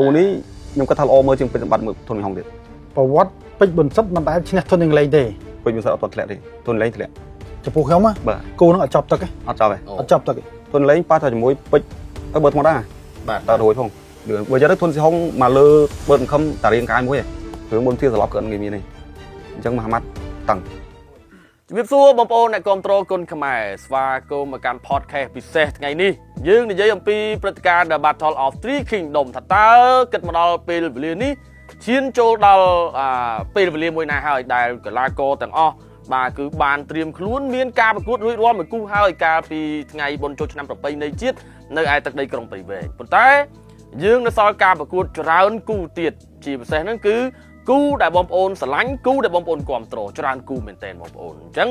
กูนี้ยังก็ทะเลาะมือจึงเป็นบัตรมือทนห้องเด็ดประวัติเป็นบนซับมันได้ชนะทนยังไงเด้เป็นมือสับตัวแหลกดิทนเล้งแหลกจะพูดเขามั้ยกูต้องจับตะกี้จับไปจับตะกี้ทนเล้งป้าถ่ายมวยไปเบิดมาได้ตาโดยพงเดือนวันจะได้ทนสิห้องมาเลือเบิดคำแต่เรียงกายมวยถึงบนที่สลับเกินไงมีนี่จังมามัดตั้งวิบซัวบอมโปในกรมโตรกุลขมายสวาโกมาการพอดแคสต์พิเศษไงนี่ยืงในเยี่ยมปีปฏิการ The Battle of Three Kingdom ถัดตาเกิดมาดอลปีเวลีนี้ชิ้นโจดอลปีเวลีมวยนาฮายได้กับลาโกแต่งอ้อบาคือบานเตรียมคลุ้นเมียนกาประกวดรุ่ยร้อนเหมือนกู้ฮายกาปีไงบนโจชนำต่อไปในจิตในไอตักในกรงไปเวงปุ่นแต่ยืงในซอยกาประกวดจะร้าวกู้เตียดจีบเสนั่นคือกูได้บอมโอนสลังกูได้บอมโอนความโตรจรานกูเมนเทนบอมโอนจัง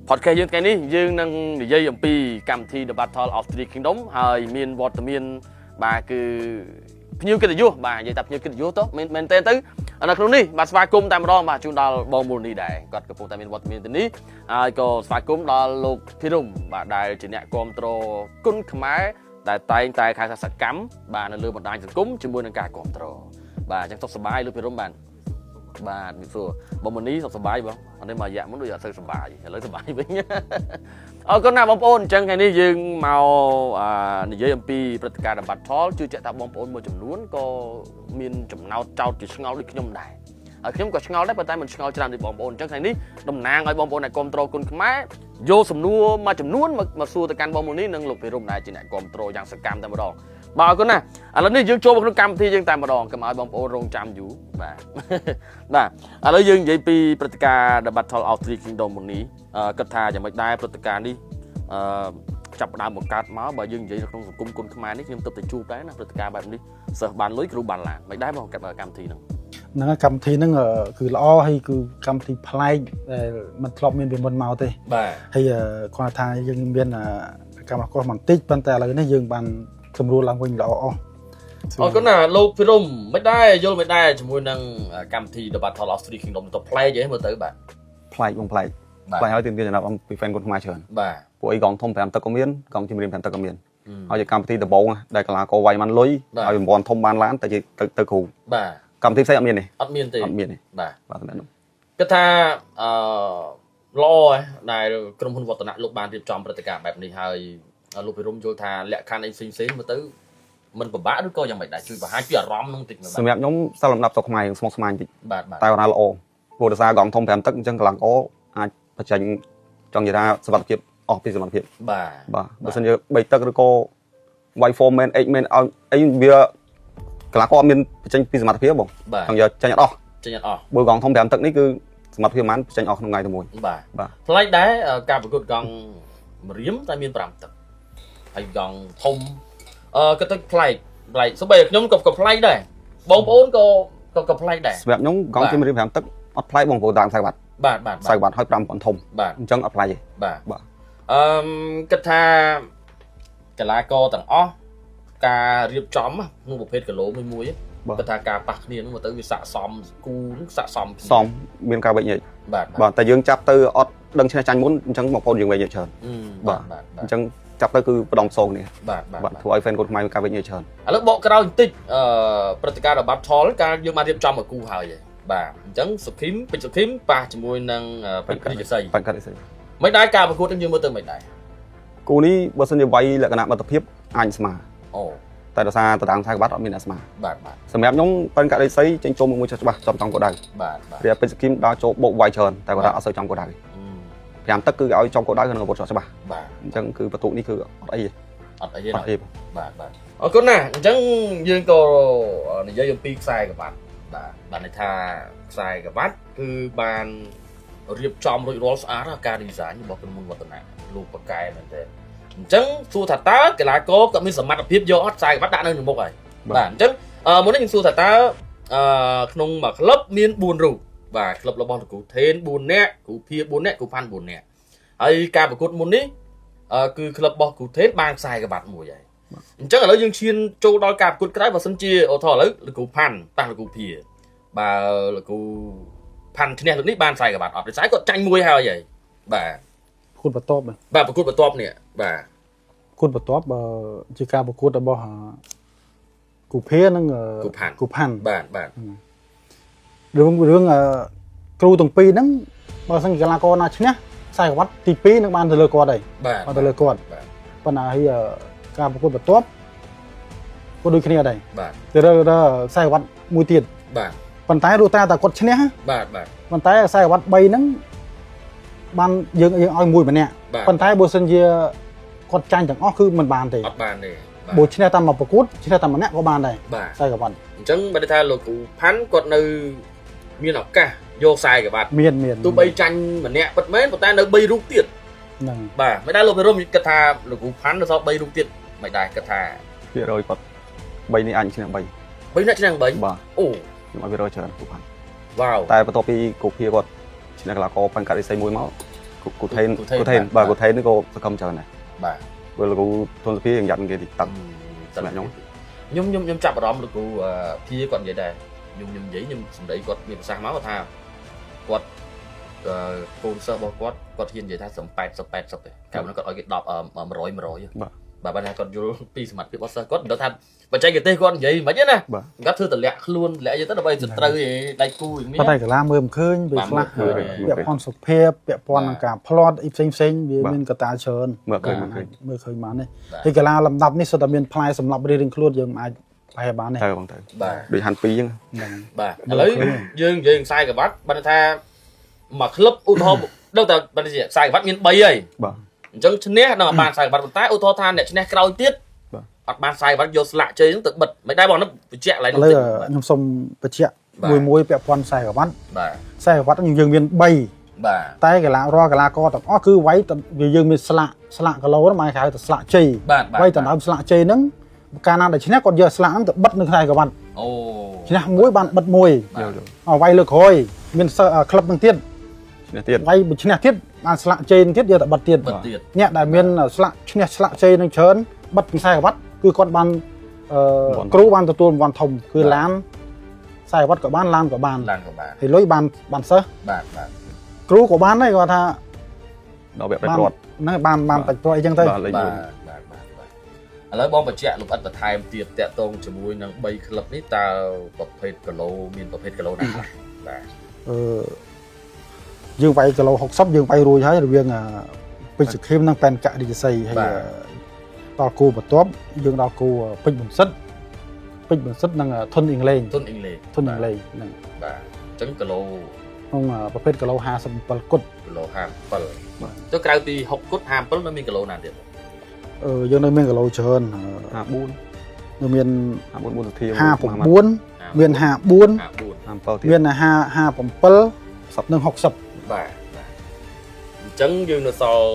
พอดแคสต์ยังไงนี่ยังนั่งในเยี่ยมปีกัมที The Battle of Three Kingdom หายมีนวอตเมียนบาคือพิวกินอยู่บาอย่าตับพิวกินอยู่โตเมนเทนตึงอันนั้นครั้งนี้มาสวากุมตามรอมาจุดดอลบอมบูนี่ได้ก็กระปุกตามมีนวอตเมียนตัวนี้ก็สวากุมดอลลูกพิรุมบาได้จีเนะความโตรกุนขมายแต่ไต่ขายสักกัมบาในเรือบดได้สักกุมจมูกในการความโตรบาจังตกสบายลูกพิรุมบานบาดสัวบอมวันนี้สบายบ่อันนี้มาอยากมันดูอยากสบายเลยสบายไปเงี้ยก็น่าบอมโอนจังไงนี่ยังเมาในเยี่ยมปีปฏิการบัตรทอลจู่จะตับบอมโอนมาจำนวนก็มีจำนวนเจ้าติดเงาดิขยมได้ขยมก็เงาได้แต่มันเงาจะนำในบอมโอนจังไงนี่ดำนางไอ้บอมโอนในกรมโตรกุลขมายโยสำนัวมาจำนวนมาสู้ตะการบอมวันนี้นั่งหลบไปรุมได้จีน่ะกรมโตรอย่างสกรรมแต่มาดองบ่าวก็น่ะแล้วนี่ยังโชว์บุคลิกกรรมที่ยังแต่มาดองกับไอ้บอมโอนรงจำอยู่บ่าแล้วยังยัยปีปฏิการ The Battle of Three Kingdom วันนี้กระทาอย่างไม่ได้ปฏิการนี่จับดาวบวกการม้าบ่ยังยัยក្នុងសង្គមគុនខ្មែរនេះខ្ញុំទៅតែជួបដែរណាព្រឹត្តិការណ៍បែបនេះសិស្សបានលុយគ្រូបានឡានមិនដែរបងកាត់កម្មវិធីហ្នឹងកម្មវិធីហ្នឹងគឺល្អហើយគឺកម្មវិធីប្លែកដែលមិនធ្លាប់មានពីមុនមកទេបាទហើយគាត់ថាយើងមានកម្មករបន្តិចប៉ុន្តែឥឡូវនេះយើងបានសម្រួលឡើងវិញល្អអស់ក៏ណាលោកភិរមមិនដែរយល់មិនដែរជាមួយនឹងកម្មវិធី The Battle of Three Kingdom ទៅប្លែកអីមើលទៅបាទប្លែកបងប្លែកហើយទាមទារចំណាប់អំពី fan គុនខ្មែរច្រើនបាទពួកអីកងធំ5ទឹកក៏មានកងជំរាម5ទឹកក៏មានហើយកម្មវិធីដំបូងដែលកីឡាករវាយបានលុយហើយប្រព័ន្ធធំបានឡានតែទៅគ្រូបាទកម្មវិធីផ្សេងអត់មានទេអត់មានទេអត់មានទេបាទតែនោះគិតថាល្អដែលក្រុមហ៊ុនវឌ្ឍនៈលោកបានរៀបចំព្រឹត្តិការណ៍បែបនេះហើយលោកភិរមយល់ថាលក្ខខណ្ឌអីផ្សេងៗមើលទៅមិនពិបាកឬក៏យ៉ាងម៉េចដែរជួយបង្ហាញពីអារម្មណ៍នោះបន្តិចសម្រាប់ខ្ញុំសិលលំដាប់ស្រុកខ្មែរស្មុគស្មាញបន្តិចបាទតែគាត់ថាល្អព្រោះដោយសារកងធំ5ទឹកអញ្ចឹងកលាំងល្អអាចបញ្ចេញចង់និយាយថាសុវត្ថិភាពអស់ពីសុវត្ថិភាពបាទបើមិនជា3ទឹកឬក៏ Y4 man 8 man អីវាកលាំងក៏អត់មានបញ្ចេញពីសមត្ថភាពបងចង់យកចេញអត់អស់បើកងធំ5ទឹកនេះគឺសមត្ថភាពមិនបញ្ចេញអស់ក្នុងថ្ងៃតែមួយបាទផ្លែកដែរការប្រកួតកងរៀមតែមាន5ទឹកហើយកងធំក៏ទៅផ្លែកសូម្បីខ្ញុំក៏ផ្លែកដែរបងប្អូនក៏ផ្លែកដែរសម្រាប់ខ្ញុំកងជំរាម5ទឹកអត់ផ្លែកបងប្អូនតាមខ្សែបាត់ខ្សែបាត់ឲ្យ5 ធំអញ្ចឹងអត់ផ្លែកទេបាទគិតថាកីឡាករទាំងអស់ការរៀបចំក្នុងប្រភេទគីឡូមួយគិតថាការប៉ះគ្នានោះមកទៅវាស័កសមគូនឹងស័កសមមានការវិញ្ញាបាទតែយើងចាប់ទៅអត់ដឹងឈ្នះចាញ់មុនអញ្ចឹងបងប្អូនយើងវិញ្ញាច្រើនបាទអញ្ចឹងចាប់ទៅគឺបដងផ្សងនេះបាទធ្វើឲ្យ fan កូនខ្មែរមានការវិញ្ញាច្រើនឥឡូវបកក្រោយបន្តិចព្រឹត្តិការណ៍ The Battle ការយើងបានរៀបចំមួយគូហើយបាទអញ្ចឹងសុខីមពេជ្រសុខីមប៉ះជាមួយនឹងពេជ្ររិទ្ធិស័យមិនដែរការប្រកួតនឹងយើងមើលទៅមិនដែរគូនេះបើសិនជាវាយលក្ខណៈមិត្តភាពអាចស្មើអូតែដោយសារតតាំងខ្សែបាត់អត់មានអ្នកស្មើបាទសម្រាប់ខ្ញុំប៉ិនការិស័យចេញចូលមួយច្បាស់ចំចំកោដៅបាទរៀបពេជ្រសុខីមដល់ចូលបុកវាយច្រើនតែគាត់អត់សូវចំកោដៅ5ទឹកគឺឲ្យចំកោដៅក្នុងពុតច្បាស់បាទអញ្ចឹងគឺបន្ទុកនេះគឺអត់អីទេបាទអរគុណណាស់អញ្ចឹងយើងក៏និយាយអំពីខ្សែក្រវ៉ាត់បាទន័យថាខ្សែក្រវ៉ាត់គឺបានរៀបចំរួចរាល់ស្អាតការ design របស់ក្រុមហ៊ុនវឌ្ឍនៈលោកបកែមែនទេអញ្ចឹងសួរថាតើកីឡាករក៏មានសមត្ថភាពយកអត់ខ្សែក្រវ៉ាត់ដាក់នៅមុខហើយបាទអញ្ចឹងមុននេះខ្ញុំសួរថាតើក្នុងមួយក្លឹបមាន4រូបបាទក្លឹបរបស់លោកគ្រូថេន4នាក់គ្រូភៀ4នាក់គ្រូផាន់4នាក់ហើយការប្រកួតមុននេះគឺក្លឹបរបស់គ្រូថេនបានខ្សែក្រវ៉ាត់មួយហើយអញ្ចឹងឥឡូវយើងឈានចូលដល់ការប្រកួតក្រោយបើសិនជាអូថឥឡូវលោកគ្រូផាន់ប៉ះលោកគ្រូភៀបើលោកគ្រូផាន់ឈ្នះលើកនេះបានខ្សែក្រវ៉ាត់អត់ទេស្អែកគាត់ចាញ់មួយហើយបាទប្រកួតបន្ទាប់បាទប្រកួតបន្ទាប់នេះបាទប្រកួតបន្ទាប់ជាការប្រកួតរបស់ គូភេនឹងគូផាន់បាទរឿងគ្រូទាំងពីរហ្នឹងបើសិនកីឡាករណាឈ្នះខ្សែក្រវ៉ាត់ទី2នឹងបានទៅលើគាត់ហើយបានទៅលើគាត់ប៉ុន្តែហើយការប្រកួតបន្ទាប់ក៏ដូចគ្នាដែរទៅលើខ្សែក្រវ៉ាត់មួយទៀតប៉ុន្តែរੂតែគាត់ឈ្នះប៉ុន្តែខ្សែក្រវ៉ាត់3ហ្នឹងបានយើងឲ្យមួយម្នាក់ប៉ុន្តែបើសិនជាគាត់ចាញ់ទាំងអស់គឺមិនបានទេអត់បានទេបើឈ្នះតាមមកប្រកួតឈ្នះតាមម្នាក់ក៏បានដែរខ្សែក្រវ៉ាត់អញ្ចឹងបើថាលោកគ្រូផាន់គាត់នៅមានឱកាសយកខ្សែក្រវ៉ាត់មានទោះបីចាញ់ម្នាក់ពិតមែនប៉ុន្តែនៅ3រូបទៀតហ្នឹងបាទមិនដែរលោកភិរមគិតថាលោកគ្រូផាន់នៅសល់3រូបទៀតមិនដែរគិតថាភាគរយគាត់3នេះអញឈ្នះ3អ្នកឈ្នះ3បាទអូខ្ញុំឲ្យវារយច្រើនគ្រូផាន់វ៉ាវតែបន្ទាប់ពីគូភាគាត់ឈ្នះកីឡាករប៉ាន់កាត់រិស័យមួយមកគូថេនបាទគូថេននេះក៏សកម្មច្រើនដែរបាទព្រោះលោកគ្រូធនសុភាយ៉ាងយ៉ាត់គេទីតាំងសម្រាប់ខ្ញុំចាប់អារម្មណ៍លោកគ្រូភាគាត់និយាយដែរខ្ញុំនិយាយខ្ញុំសម្ដីគាត់មានប្រសាសន៍មកថាគាត់កូនសិស្សរបស់គាត់ហ៊ាននិយាយថាសំ80ទេកាលនោះគាត់ឲ្យគេ10 100បាទបាទគាត់យល់ពីសមត្ថភាពរបស់សិស្សគាត់ដល់ថាបច្ចេកទេសគាត់និយាយមិនហ្នឹងណាគាត់ធ្វើតម្លាក់ខ្លួនលាក់យទៅដើម្បីទៅត្រូវឯដៃគូយ៉ាងនេះតែកីឡាមើលមិនឃើញវាខ្លះពាក់ព័ន្ធសុខភាពពាក់ព័ន្ធនឹងការផ្្លាត់អីផ្សេងវាមានកត្តាច្រើនមើលឃើញបានទេហើយកីឡាលំដាប់នេះសុទ្ធតែមានផ្លែសម្រាប់រៀងខ្លួនយើងអាចប្រហែលបានទេទៅបងទៅដូចហាន់2អញ្ចឹងបាទឥឡូវយើងនិយាយខ្សែក្រវ៉ាត់បានថាមួយក្លឹបឧទាហរណ៍ដល់តែបានជាខ្សែក្រវ៉ាត់មាន3ហើយបាទអញ្ចឹងឈ្នះនឹងបានខ្សែក្រវ៉ាត់ប៉ុន្តែឧទាហរណ៍ថាអ្នកឈ្នះក្រោយទៀតអត់បានខ្សែក្រវ៉ាត់យកស្លាកជ័យហ្នឹងទៅបិទមិនដែរបងនេះបញ្ជាក់ឡើងនេះខ្ញុំសូមបញ្ជាក់មួយពាក់ព័ន្ធខ្សែក្រវ៉ាត់បាទខ្សែក្រវ៉ាត់យើងមាន3បាទតែកីឡារាល់កីឡាករទាំងអស់គឺវាយយើងមានស្លាកគីឡូហ្នឹងមកគេហៅថាស្លាកជ័យវាយដណ្ដើមស្លាកជ័យហ្នឹងកាលណាដែលឈ្នះគាត់យកស្លាកហ្នឹងទៅបិទនៅខ្សែក្រវ៉ាត់អូឈ្នះមួយបានបិទមួយវាយលើក្រោយមានក្លឹបនឹងទៀតវាយឈ្នះទៀតបានស្លាកជ័យនឹងទៀតយកទៅបិទទៀតអ្នកដែលមានស្លាកឈ្នះស្លាកជ័យនឹងច្រើនបិទខ្សែក្រវ៉ាត់គឺគាត់បានគ្រូបានទទួលរង្វាន់ធំគឺឡានខ្សែក្រវ៉ាត់ក៏បានឡានក៏បានហើយលុយបានសិស្សបាទគ្រូក៏បានដែរគាត់ថាដល់វគ្គប្រកួតហ្នឹងបានបច្ចុប្បន្នអីចឹងទៅបាទឥឡូវបងបញ្ជាក់លម្អិតបន្ថែមទៀតតាក់ទងជាមួយនឹង3ក្លឹបនេះតើប្រភេទគីឡូមានប្រភេទគីឡូណាខ្លះបាទយើងវាយគីឡូ60យើងវាយរួចហើយរវាងពេជ្រសុខេមនិងប៉ែនករិយសីហើយដល់គូបន្ទាប់យើងដល់គូពេជ្របន្សិទ្ធនិងធុនអ៊ីងឡេងហ្នឹងបាទអញ្ចឹងគីឡូក្នុងប្រភេទគីឡូ57គុតគីឡូ57ទៅក្រៅពី60គុត57នៅមានគីឡូណាទៀតយើងនៅមានគីឡូច្រើន54នៅមាន54សុធា59មាន54មាន57និង60បាទអញ្ចឹងយើងនៅសល់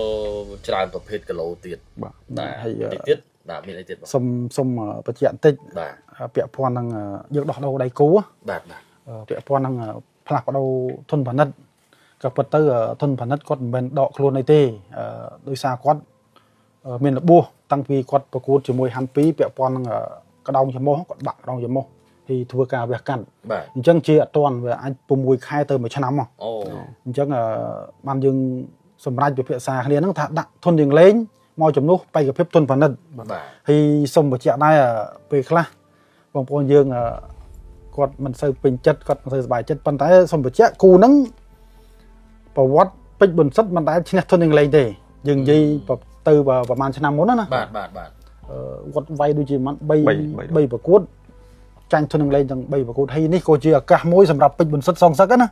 ច្រើនប្រភេទគីឡូទៀតបាទហើយទៀតបាទមានអីទៀតបងសុំបញ្ជាក់បន្តិចបាទពាក់ព័ន្ធនឹងយើងដោះដូរដៃគូបាទពាក់ព័ន្ធនឹងផ្លាស់ប្ដូរធនធានក៏ពិតទៅធនធានគាត់មិនមែនដកខ្លួនអីទេដោយសារគាត់មានរបួសតាំងពីគាត់ប្រកួតជាមួយហាន់2ពាក់ព័ន្ធនឹងក្តោងច្រមុះគាត់បាក់ក្តោងច្រមុះthì thua cả việc cắt, chẳng chỉ toàn về anh bùng mùi khai từ mấy năm mà, chẳng ban dương sầm rai về phía xa này nó thật đặng thôn đường lên, mò chấm nút bay gặp phép thôn phản thì sông và chợ này về khác, vòng con dương quạt mình xây bình chất quạt xây bài chất bàn tay sông và chợ cù nắng, bảo vót bích bẩn sắt bàn tay chỉ thôn đường lên thì dừng gì từ vào màn năm muốn đó nè, quạt vay đôi chỉ mắt bay và cuốn tranh thôn lên chẳng bay và cô hay ní cô chia cả mối sầm rập bích bẩn sắt song sắc á nè,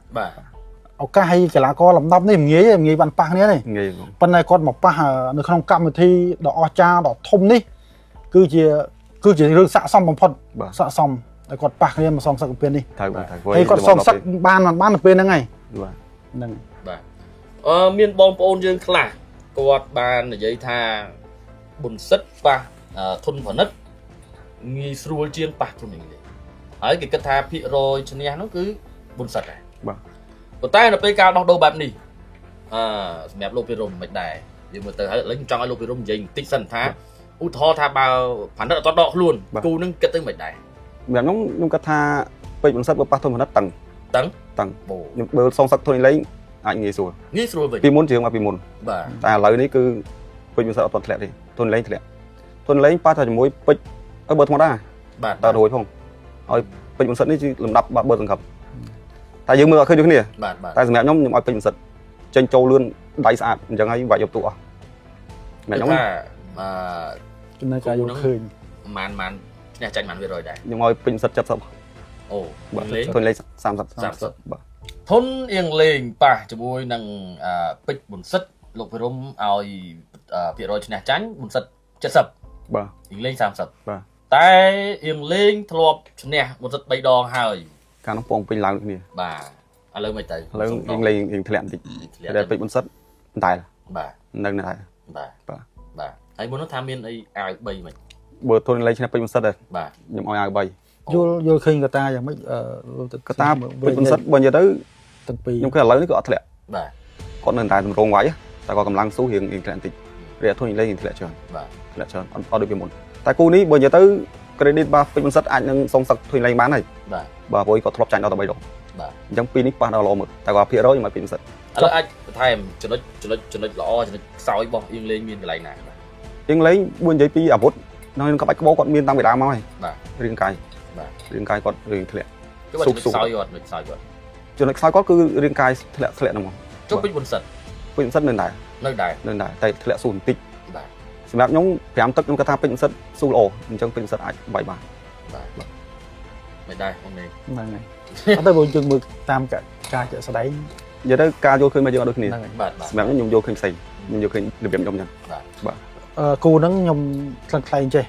ở cả hay cái lá co làm đắp này nghĩ bàn bạc này này, phần này con một pa được không cam thì đỏ cha đỏ thôm ní, cứ chỉ rước xạ xong bằng phật xạ xong, để con bạc này mà song sắc bên đi, hay con song sắc ban được bên đó ngay, miền bom ôn dương khla, quạt ban để giấy tha bùn sắt pa thôn phở nứt, nghi sưu chiên pa thôn mình đấy, ấy cái tha phi rồi cho nên nó cứ bùn sắt này, còn tay nó cao đo đâu bạn đi, mẹp lô phi rồng mệt đài, nhưng mà từ lấy trong ai lô phi rồng dình tích sần thá, u thò tha bao phản đất toàn đọ luôn, cù nâng cái tới mệt đài, mẹp nó cái tha bị bùn sắt pa thôn phở nứt tầng, nhưng bờ song sắc thôn lấy anh nghĩ rồi vậy pi muốn trường mà pi muốnแต่เลยนี่คือเป็นภาษาตอนแถลงดิต้นเล้งแถลงต้นเล้งป้าถ้าจะมวยไปเบอร์ธรรมดา តើរួយផងឲ្យពេជ្រមិនសិតនេះគឺលំដាប់បើសង្ឃឹមតែយើងមើលអត់ឃើញដូចគ្នាតែសម្រាប់ខ្ញុំឲ្យពេជ្រមិនសិតចេញចូលលឿនដៃស្អាតអញ្ចឹងហើយវាយយកទូអស់សម្រាប់ខ្ញុំចំណែកការយល់ឃើញម៉ានឈ្នះចាញ់ម៉ានវារយដែរខ្ញុំឲ្យពេជ្រមិនសិត70អូធុនលេង30បាទធុនអៀងលេងប៉ះជាមួយនឹងពេជ្របុនសិតលោកភិរមឲ្យភាគរយឈ្នះចាញ់បុនសិត70បាទអៀងលេង30បាទតែអៀងលេងធ្លាប់ឈ្នះបុនសិត3ដងហើយកាលនោះពងពេញឡើងគ្នាបាទឥឡូវមិនទៅឥឡូវអៀងលេងធ្លាក់បន្តិចតែពេជ្របុនសិតតែបាទនៅតែបាទហើយមុននោះថាមានអីអាវ3មិនបើធុនលេងឈ្នះពេជ្របុនសិតដែរបាទខ្ញុំឲ្យអាវ3យល់ឃើញកតាយ៉ាងម៉េចកតាពេជ្របុនសិតបើនិយាយទៅទាំងពីរខ្ញុំឃើញឥឡូវនេះក៏អត់ធ្លាក់បាទគាត់នៅតែតម្រងវាយតែគាត់កម្លាំងស៊ូរៀងធ្លាក់បន្តិចរៀងធុញលេងធ្លាក់ច្រើនបាទធ្លាក់ច្រើនអត់ដូចពីមុនតែគូនេះបើនិយាយទៅ credit បាទពេជ្របុនសិតអាចនឹងសងសឹកធុញលេងបានហើយបាទព្រោះគាត់ធ្លាប់ចាញ់ដល់តែ3ដងបាទអញ្ចឹងពីរនេះប៉ះដល់ល្អមើលតែគាត់ភាគរយមកពេជ្របុនសិតឥឡូវអាចបន្ថែមចំណុចល្អចំណុចខ្សោយរបស់អៀងលេងមានកន្លែងណាបាទអៀងលេងបើនិយាយពីអាវុធនៅក្នុងក្បាច់ក្បោគាត់មានតាំងពីដើមមកហើយបាទរាងកាយគាត់រឿងធ្លាក់ស៊ូខ្សោយគាត់ខ្សោយគាត់ចំណុចខ្សោយគាត់គឺរាងកាយធ្លាក់ហ្នឹងហ្មងចុះពេជ្របុនសិតនៅតែធ្លាក់ស៊ូបន្តិចបាទសម្រាប់ខ្ញុំ5ទឹកខ្ញុំគាត់ថាពេជ្របុនសិតស៊ូល្អអញ្ចឹងពេជ្របុនសិតអាចវាយបានបាទមិនដែរអូននេះហ្នឹងហើយអត់ទៅបើយើងមើលតាមការចាក់ស្ដែងនិយាយទៅការយល់ឃើញមកយើងអត់ដូចគ្នាបាទសម្រាប់ខ្ញុំយល់ឃើញផ្សេងខ្ញុំយល់ឃើញរបៀបខ្ញុំអញ្ចឹងបាទគូហ្នឹងខ្ញុំខ្លាំងចេះ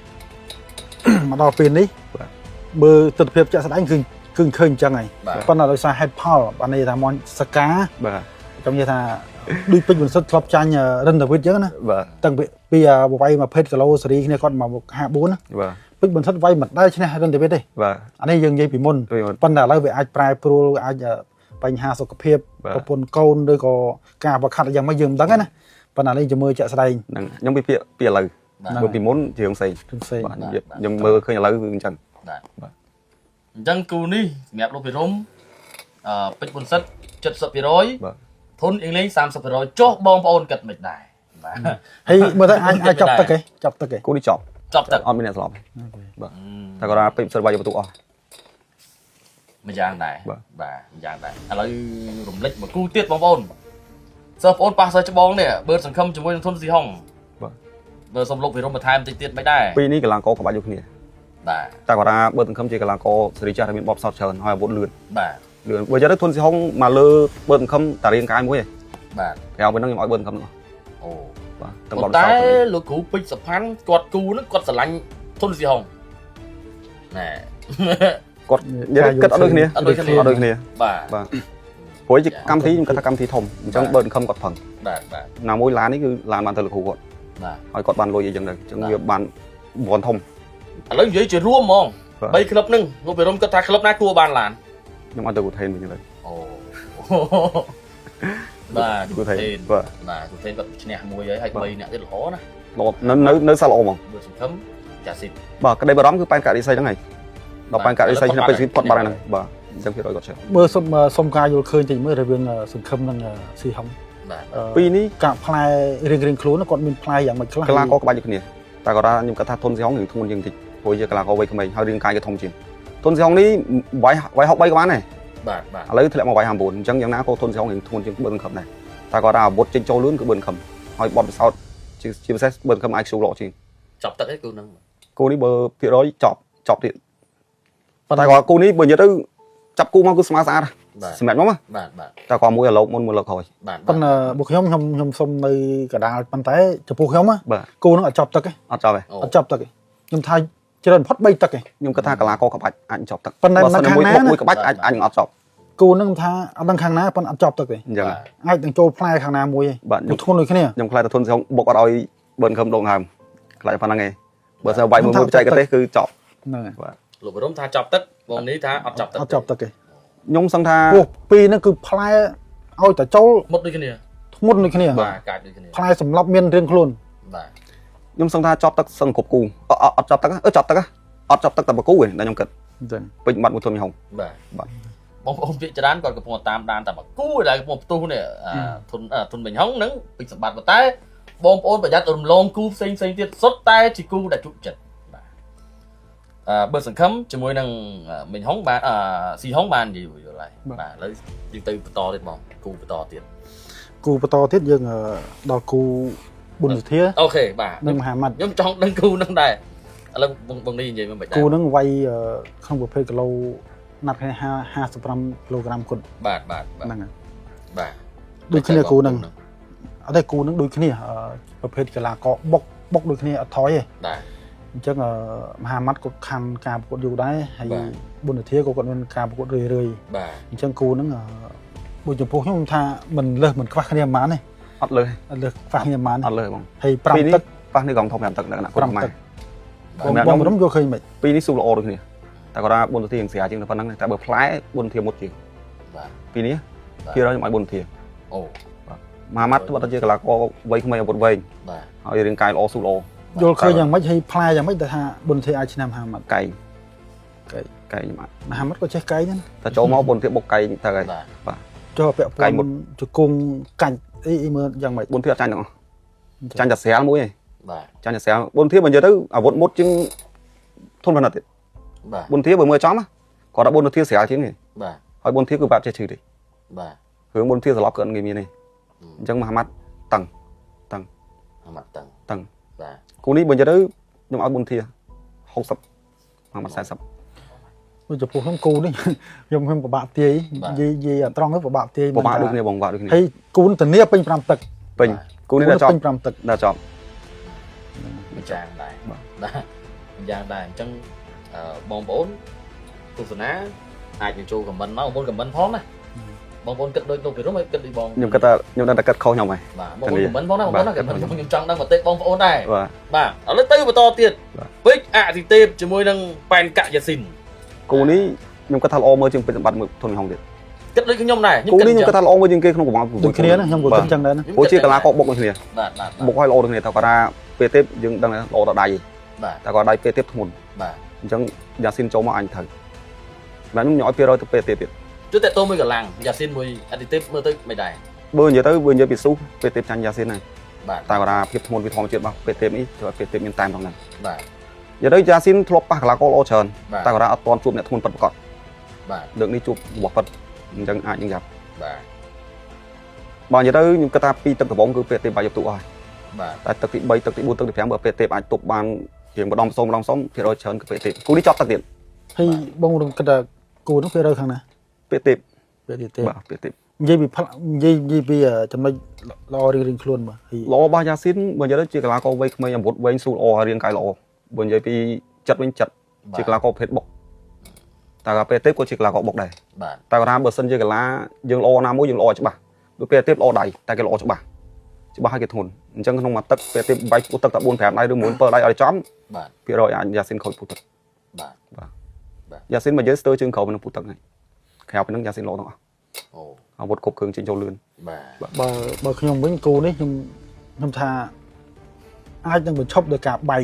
មកដល់ពេលនេះបើទស្សនវិជ្ជាចាក់ស្ដែងគឺឃើញអញ្ចឹងហើយប៉ុន្តែដោយសារហេតុផលបានន័យថាមន់សកាបាទខ្ញុំនិយាយថាដូចពេជ្របុនសិតធ្លាប់ចាញ់រិនដាវីតអញ្ចឹងណាតាំងពីវាយ20គីឡូសេរីគ្នាគាត់មក54ណាពេជ្របុនសិតវាយមិនដែលឈ្នះរិនដាវីតទេអានេះយើងនិយាយពីមុនប៉ុន្តែឥឡូវវាអាចប្រែប្រួលអាចបញ្ហាសុខភាពប្រពន្ធកូនឬក៏ការប្រខាត់យ៉ាងម៉េចយើងមិនដឹងណាប៉ុន្តែនេះជាមើលចាក់ស្ដែងហ្នឹងខ្ញុំពីឥឡូវមើលពីមុនជាងផ្សេងបាទខ្ញុំមើលឃើញឥឡូវគឺអញ្ចឹងបាទអញ្ចឹងគូនេះសម្រាប់លោកភិរមពេជ្របុនសិត70%បាទធុនអៀងលេង30%ចុះបងប្អូនគិតមិនដែរបាទហើយមើលទៅអាចចាប់ទឹកឯងគូនេះចាប់ទឹកអត់មានអ្នកស្លាប់បាទតែគាត់ថាពេជ្របុនសិតវាយបន្ទុកអស់មួយយ៉ាងដែរបាទមួយយ៉ាងដែរឥឡូវរំលឹកមកគូទៀតបងប្អូនសិស្សបងប្អូនប៉ះសិស្សច្បងនេះបឺតសង្ឃឹមជាមួយនឹងធុនស៊ីហុងបាទបើសុំលោកភិរមបន្ថែមតិចទៀតមិនដែរពីនេះកីឡាករក្បាច់យកគ្នាបាទតែគាត់ថាបឺតសង្ឃឹមជាកីឡាករសេរីចាស់ដែលមានបបសោតច្រើនហើយអាវុធលឿនបាទលឿនបើនិយាយទៅធុនស៊ីហុងមកលើបឺតសង្ឃឹមតែរាងកាយមួយឯងបាទក្រៅពីហ្នឹងខ្ញុំឲ្យបឺតសង្ឃឹមហ្នឹងអូបាទតែលោកគ្រូពេជ្រសុផាន់គាត់គូហ្នឹងគាត់ស្រឡាញ់ធុនស៊ីហុងណែគាត់និយាយគិតអត់ដូចគ្នាបាទព្រោះជាកម្មវិធីខ្ញុំគិតថាកម្មវិធីធំអញ្ចឹងបើសង្ឃឹមគាត់ផឹងបាទណាមួយឡាននេះគឺឡានបានទៅលោកគ្រូគាត់បាទហើយគាត់បានលុយអីចឹងទៅអញ្ចឹងវាបានបនធំឥឡូវនិយាយជារួមហ្មង3ក្លឹបហ្នឹងលោកភិរមគិតថាក្លឹបណាគួរបានឡានខ្ញុំអត់ទៅគូថេនវិញទៅអូបាទគូថេនបាទគូថេនគាត់ឈ្នះមួយហើយ3អ្នកទៀតល្អណានៅសាឡអូហ្មងបើសង្ឃឹមចាស៊ីតបាទក្តីបារម្ភគឺប៉ែនការីស័យហ្នឹងហើយដល់ប៉ែនការីស័យឆ្នាំពេជ្រផុតបាត់ហ្នឹងបាទអញ្ចឹងភាគរយគាត់ច្រើនមើលសុំការយល់ឃើញតិចមើលរវាងសង្ឃឹមនិងស៊ីហុងបាទពីនេះកាក់ផ្លែរៀងខ្លួនគាត់មានផ្លែយ៉ាងម៉េចខ្លះកីឡាករក្បាច់ដូចគ្នាតែគាត់ថាខ្ញុំគាត់ថាធុនស៊ីហុងរឿងធ្ងន់ជាងតិចព្រោះជាកីឡាករវ័យក្មេងហើយរាងកាយគេធំជាងធុនស៊ីហុងនេះវាយ63ក៏បានដែរបាទឥឡូវធ្លាក់មកវាយ59អញ្ចឹងយ៉ាងណាក៏ធុនស៊ីហុងរឿងធ្ងន់ជាងបឺតសង្ឃឹមដែរតែគាត់ថាអាវុធចេញចូលលឿនគឺបឺតសង្ឃឹមហើយបត់ពិសោធន៍ជាពិសេសបឺតសង្ឃឹម IQ ល្អជាងចាប់ទឹកឯគូហ្នឹងគូនេះបើភាគរយចប់ទៀតតែគាត់គូនេះបើនិយាយទៅចាប់គូមកគឺស្មើស្អាតសម្រាប់ខ្ញុំបាទតែគាត់មួយអាឡូបមុនមួយលើកក្រោយប៉ុន្តែពួកខ្ញុំសុំនៅកដាលប៉ុន្តែចំពោះខ្ញុំគូហ្នឹងអត់ចាប់ទឹកទេអត់ចាប់ទេខ្ញុំថាច្រើនផុត3ទឹកទេខ្ញុំគិតថាកីឡាករក្បាច់អាចចាប់ទឹកប៉ុន្តែនៅខាងណាមួយក្បាច់អាចនឹងអត់ចាប់គូហ្នឹងថាអត់ដឹងខាងណាប៉ុន្តែអត់ចាប់ទឹកទេអញ្ចឹងអាចនឹងចូលផ្លែខាងណាមួយទេខ្ញុំធ្ងន់ដូចគ្នាខ្ញុំខ្លាចតែធុនស៊ីហុងបុកអត់ឲ្យបឺនខឹមដងហើមខ្លាចប៉ុណ្្នឹងឯងបើសិនវាយមួយបច្ចេកទេសគឺចប់ហ្នឹងហើយបាទលោកបរមថាចាប់ទឹកបងនេះថាអត់ចាប់ទឹកទេខ្ញុំសឹងថាពោះពីរហ្នឹងគឺផ្លែឲ្យតែចូលមុតដូចគ្នាធ្ងន់ដូចគ្នាបាទកាចដូចគ្នាផ្លែសម្រាប់មានរៀងខ្លួនបាទខ្ញុំសឹងថាចាប់ទឹកសឹងគ្រប់គូអត់ចាប់ទឹកចាប់ទឹកអត់ចាប់ទឹកតែបកគូឯងតែខ្ញុំគិតអញ្ចឹងពេញបាត់មួយធុនស៊ីហុងបាទបងប្អូនភាគច្រើនគាត់កំពុងតាមដានតែបកគូដែលកំពុងផ្ទុះនេះធុនវិញហុងហ្នឹងពេញសម្បត្តិតែបងប្អូនប្រយ័ត្នរំលងគូផ្សេងទៀតសុទ្ធតែជាគូដែលជក់ចិត្តបាទ បើសង្ឃឹមជាមួយនឹងមិញហុងបានស៊ីហុងបានយល់ហើយបាទឥឡូវយើងទៅបន្តទៀតបងគូបន្តទៀតយើងដល់គូបុណ្យសទ្ធាអូខេបាទនឹងមហាម៉ាត់ខ្ញុំចង់ដឹងគូនឹងដែរឥឡូវបងនេះនិយាយមិនបាច់ដែរគូនឹងវាយក្នុងប្រភេទគីឡូណាត់គ្នា55គីឡូក្រាមគុតបាទហ្នឹងហើយបាទដូចគ្នាគូនឹងអត់ទេគូនឹងដូចគ្នាប្រភេទកីឡាករបុកដូចគ្នាអត់ថយទេបាទអញ្ចឹងមហាម៉ាត់គាត់ខាន់ការប្រកួតយូរដែរហើយបុណ្យសទ្ធាក៏គាត់មានការប្រកួតរឿយបាទអញ្ចឹងគូនឹងបុចំពោះខ្ញុំថាមិនលើសមិនខ្វះគ្នាប៉ុន្មានទេអត់លើខ្វះគ្នាប៉ុន្មានអត់លើបងហើយ5ទឹកប៉ះនេះកងធំ5ទឹកនៅក្នុង5ទឹកបងខ្ញុំយកឃើញមិនពីរនេះស៊ូល្អដូចគ្នាតែគាត់ថាបុណ្យសទ្ធាស្រាជាងតែប៉ុណ្្នឹងតែបើផ្លែបុណ្យសទ្ធាមុតជាងបាទពីរនេះគេរកខ្ញុំឲ្យបុណ្យសទ្ធាអូបាទមហាម៉ាត់គាត់ទៅជាកីឡាករវ័យក្មេងអាវុធវែងបាទហើយរាងកាយល្អស៊ូល្អយល់ឃើញយ៉ាងម៉េចហើយផ្លែយ៉ាងម៉េចដែលថាបុណ្យសទ្ធាអាចឆ្នាំមហាម៉ាត់កែងខ្ញុំអត់មហាម៉ាត់ក៏ចេះកែងហ្នឹងតែចូលមកបុណ្យសទ្ធាបុកកែងទៅហើយបាទចូលពាក់ព័ន្ធជង្គង់កាច់អីមើលយ៉ាងម៉េចបុណ្យសទ្ធាអត់ចាញ់ទាំងអស់ចាញ់តែស្រាលមួយឯងបាទចាញ់តែស្រាលបុណ្យសទ្ធាបើនិយាយទៅអាវុធមុតជាងធនផលិតទៀតបាទបុណ្យសទ្ធាបើមើលចំគាត់ថាបុណ្យសទ្ធាស្រាលជាងនេះបាទហើយបុណ្យសទ្ធាគឺបាត់ចេះឈឺទេបាទរឿងបុណ្យសទ្ធាសន្លប់ក៏អត់ងាយមានទេអញ្ចឹងមហាម៉ាត់តឹងមហាម៉ាត់តឹងបាទគូនេះបើនិយាយទៅខ្ញុំឲ្យបុណ្យសទ្ធា60មហាម៉ាត់40ដូចចំពោះខ្ញុំគូនេះខ្ញុំពិបាកទាយនិយាយត្រង់ទៅពិបាកទាយពិបាកដូចគ្នាបងពិបាកដូចគ្នាហើយគូនធានាពេញ5ទឹកពេញគូនេះដល់ចប់ពេញ5ទឹកដល់ចប់មួយយ៉ាងដែរបាទមួយយ៉ាងដែរអញ្ចឹងបងប្អូនទស្សនាអាចបញ្ចូលខមមិនមកបងប្អូនខមមិនផងណាបងប្អូនគិតដូចលោកពីរុំហើយគិតដូចបងខ្ញុំគិតថាខ្ញុំដឹងតែគិតខុសខ្ញុំហើយបាទបងប្អូនខមមិនផងណាបងប្អូនណាខ្ញុំចង់ដឹងមតិបងប្អូនដែរបាទឥឡូវទៅបន្តទៀតពេជ្រអតិទេពជាមួយនឹងប៉ែនកយ៉ាស៊ីនគូនេះខ្ញុំគិតថាល្អមើលជាងពេជ្រសម្បត្តិមើលធនហុងទៀតគិតដូចខ្ញុំដែរគូនេះខ្ញុំគិតថាល្អមើលជាងគេក្នុងកំងដូចគ្នាណាខ្ញុំក៏គិតចឹងដែរណាព្រោះជាកីឡាករបុកដូចគ្នាបាទបុកឲ្យល្អដូចគ្នាតែគាត់ថាពេលទេពយើងដឹងថាល្អដល់ដៃបាទតែគាត់ដៃពេលទេពធ្ងន់បាទអញ្ចឹងយ៉ាស៊ីនចូលមកអញត្រូវបាទខ្ញុំឲ្យ200ទៅពេលទេពទៀតជួយតេតូមួយកម្លាំងយ៉ាស៊ីនមួយអតិទេពមើលទៅមិនដែរបើនិយាយទៅបើនិយាយពីស៊ូពេលទេពចាញ់យ៉ាស៊ីនហើយបាទតែគាត់ថាភាពធ្ងន់វាធម្មជាតិរបស់ពេលទេពនេះគឺពេលទេពមានតែមក្នុងហ្នឹងបាទនិយាយទៅយ៉ាស៊ីនធ្លាប់ប៉ះកីឡាករល្អច្រើនតែគាត់ថាអត់ទាន់ជួបអ្នកធ្ងន់ពិតប្រាកដបាទលើកនេះជួបរបស់ពិតអញ្ចឹងអាចនឹងយ៉ាប់បាទបើនិយាយទៅខ្ញុំគិតថា2ទឹកដំបូងគឺពេលទេពបាយយកទូអស់ហើយបាទតែទឹកទី3ទឹកទី4ទឹកទី5បើពេលទេពអាចទប់បានជាងម្ដងផ្សុំភាគរយច្រើនគឺពេលទេពគូនេះចប់ទឹកទៀតហើយបងរំគិតថាគូនោះភាគរយខាងណាពេលទេពបាទពេលទេពនិយាយពីចំណុចល្អរៀងខ្លួនបាទល្អរបស់យ៉ាស៊ីនបើនិយាយទៅជាកីឡាករវ័យក្មេងអាវុធវែងស៊ូល្អរាងកាយល្អបើនិយាយពីចិត្តវិញចិត្តជាកីឡាករប្រភេទបុកតែពេលទេពក៏ជាកីឡាករបុកដែរតែគាត់ថាបើសិនជាកីឡាយើងល្អណាមួយយើងល្អច្បាស់ដូចពេលទេពល្អដៃតែគេល្អច្បាស់ឲ្យគេធ្ងន់អញ្ចឹងក្នុងមួយទឹកពេលទេពបាយពុះទឹកតែ4 5ដៃឬ1 7ដៃឲ្យចំបាទភាគរយអាចយ៉ាស៊ីនខូចពុះទឹកបាទយ៉ាស៊ីនមកនិយាយស្ទើរជើងក្រោមនឹងពុះទឹកហើយក្រៅពីហ្នឹងយ៉ាស៊ីនល្អទាំងអស់អូអាវុធគ្រប់គ្រឿងចេញចូលលឿនបាទបើខ្ញុំវិញគូនេះខ្ញុំថាអាចនឹងបញ្ឈប់ដោយការបែក